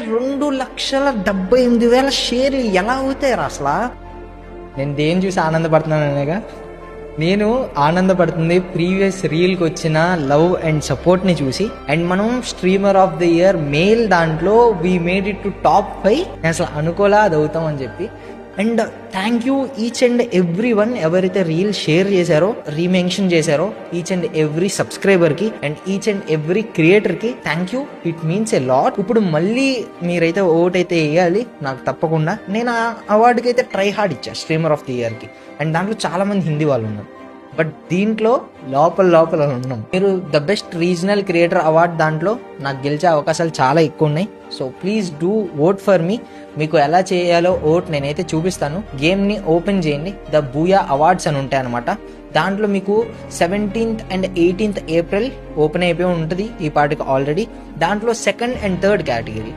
2,78,000 షేర్లు ఎలా అవుతాయి అసలు? నేను దేని చూసి ఆనందపడుతున్నాననేగా, నేను ఆనందపడుతుంది ప్రీవియస్ రీల్కి వచ్చిన లవ్ అండ్ సపోర్ట్ని చూసి. అండ్ మనం streamer of the year male దాంట్లో we made it to top 5. నేను అసలు అనుకోలా అది అవుతామని చెప్పి. And thank you each and every one ఎవరైతే రీల్ షేర్ చేశారో, రీమెన్షన్ చేశారో, ఈచ్ అండ్ ఎవ్రీ సబ్స్క్రైబర్కి అండ్ ఈచ్ అండ్ ఎవ్రీ క్రియేటర్కి thank you. It means a lot. ఇప్పుడు మళ్ళీ మీరైతే ఓటైతే వేయాలి నాకు తప్పకుండా. నేను ఆ అవార్డుకి అయితే ట్రై హార్డ్ ఇచ్చా స్ట్రీమర్ ఆఫ్ ది ఇయర్కి. అండ్ దాంట్లో చాలామంది హిందీ వాళ్ళు ఉన్నారు, బట్ దీంట్లో లోపల ఉన్నాం. మీరు the best regional creator award దాంట్లో నాకు గెలిచే అవకాశాలు చాలా ఎక్కువ ఉన్నాయి. So please do vote for me. మీకు ఎలా చేయాలో ఓట్ నేనైతే చూపిస్తాను. గేమ్ని ఓపెన్ చేయండి, ద బూయా అవార్డ్స్ అని ఉంటాయి అనమాట. దాంట్లో మీకు 17th and 18th April open అయిపోయి ఉంటుంది ఈ పాటికి ఆల్రెడీ. దాంట్లో 2nd and 3rd కేటగిరీ.